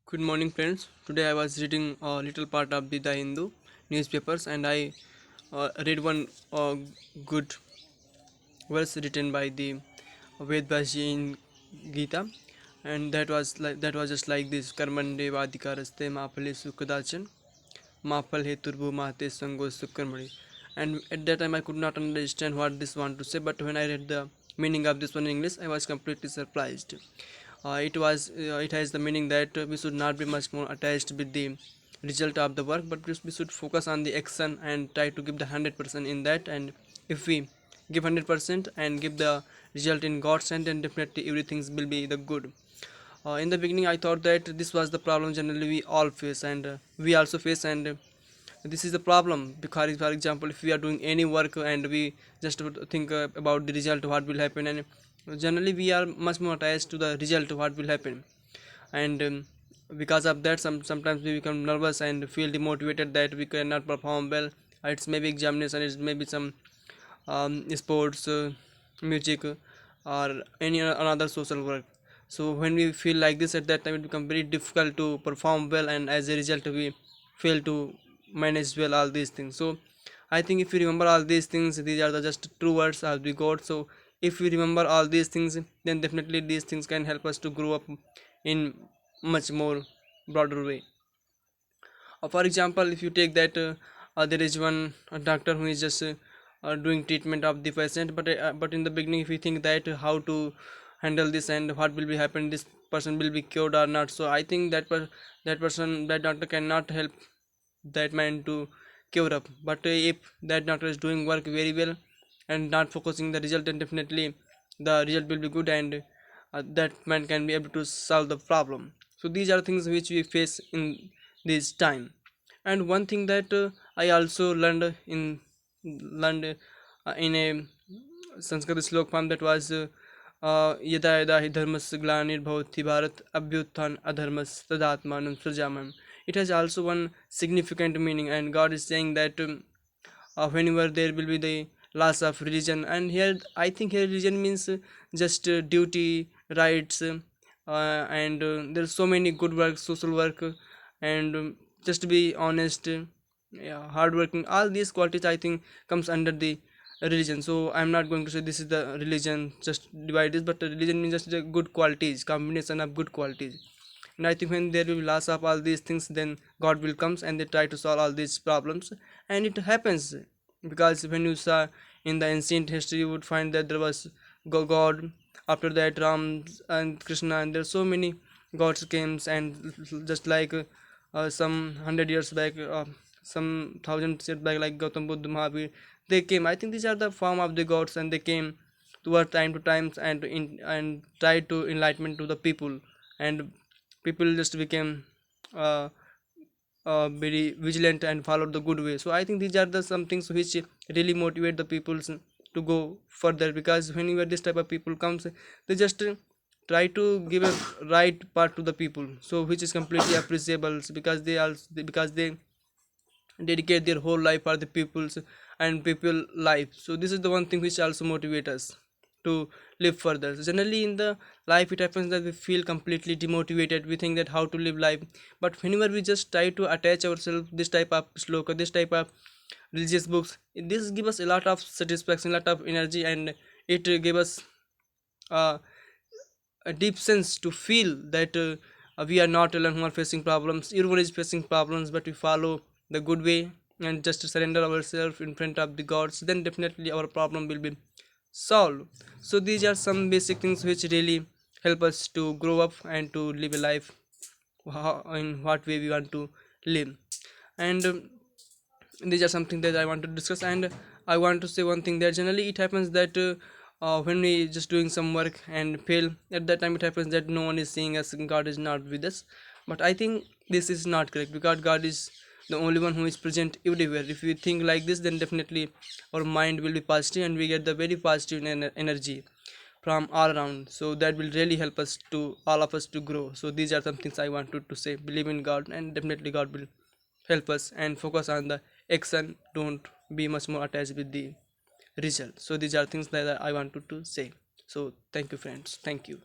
Good morning, friends. Today I was reading a little part of the Hindu newspapers, and I read one good verse written by the Ved in Geeta, and that was just like this: Karmande vadikaraste mapale sukadachan mapal he turbu mahate sango sukarmani. And at that time I could not understand what this want to say, but when I read the meaning of this one in English, I was completely surprised. It has the meaning that we should not be much more attached with the result of the work, but we should focus on the action and try to give the 100% in that. And if we give 100% and give the result in God's hand, then definitely everything will be the good. In the beginning I thought that this was the problem generally we all face, and we also face, and this is the problem because, for example, if we are doing any work and we just think about the result what will happen, and generally we are much more attached to the result what will happen. And because of that, sometimes we become nervous and feel demotivated that we cannot perform well. It's maybe examination, it's maybe some sports, music, or any another social work. So when we feel like this, at that time it becomes very difficult to perform well, and as a result we fail to manage well all these things. So I think if we remember all these things, these are the just true words of the God. So if we remember all these things, then definitely these things can help us to grow up in much more broader way. For example, if you take that there is one doctor who is just doing treatment of the patient, but in the beginning if you think that how to handle this and what will be happen, this person will be cured or not. So I think that person, that doctor cannot help that man to cure up. But if that doctor is doing work very well and not focusing the result, then definitely the result will be good, and that man can be able to solve the problem. So these are things which we face in this time. And one thing that I also learned in a Sanskrit slok form, that was यदा यदा हि धर्मस्य ग्लानिर्भवति Bharat अभ्युत्थान अधर्मस्य तदात्मानं सृजाम्यहम्. It has also one significant meaning, and God is saying that whenever there will be the loss of religion, and here I think here religion means just duty, rights, and there's so many good work, social work, and just to be honest, yeah, hardworking, all these qualities I think comes under the religion. So I'm not going to say this is the religion, just divide this, but religion means just the good qualities, combination of good qualities. And I think when there will be loss of all these things, then God will comes and they try to solve all these problems. And it happens because when you saw in the ancient history, you would find that there was God, after that Ram and Krishna, and there's so many gods came. And just like some 100 years back, some thousand years back, like Gautam Buddha, Mahavir, they came. I think these are the form of the gods, and they came toward time to times and tried to enlightenment to the people. And people just became uh, very vigilant and followed the good way. So I think these are the some things which really motivate the people to go further, because whenever this type of people comes, they just try to give a right part to the people, so which is completely appreciable, because they dedicate their whole life for the people's and people life. So this is the one thing which also motivate us to live further. So generally in the life it happens that we feel completely demotivated, we think that how to live life. But whenever we just try to attach ourselves this type of sloka, this type of religious books, this give us a lot of satisfaction, a lot of energy, and it give us uh, a deep sense to feel that we are not alone who are facing problems. Everyone is facing problems, but we follow the good way and just surrender ourselves in front of the gods, then definitely our problem will be solved. So these are some basic things which really help us to grow up and to live a life in what way we want to live. And these are something that I want to discuss. And I want to say one thing, that generally it happens that when we just doing some work and fail, at that time it happens that no one is seeing us, God is not with us. But I think this is not correct, because God is the only one who is present everywhere. If we think like this, then definitely our mind will be positive and we get the very positive energy from all around. So that will really help us to all of us to grow. So these are some things I wanted to say. Believe in God, and definitely God will help us, and focus on the action. Don't be much more attached with the result. So these are things that I wanted to say. So thank you, friends. Thank you.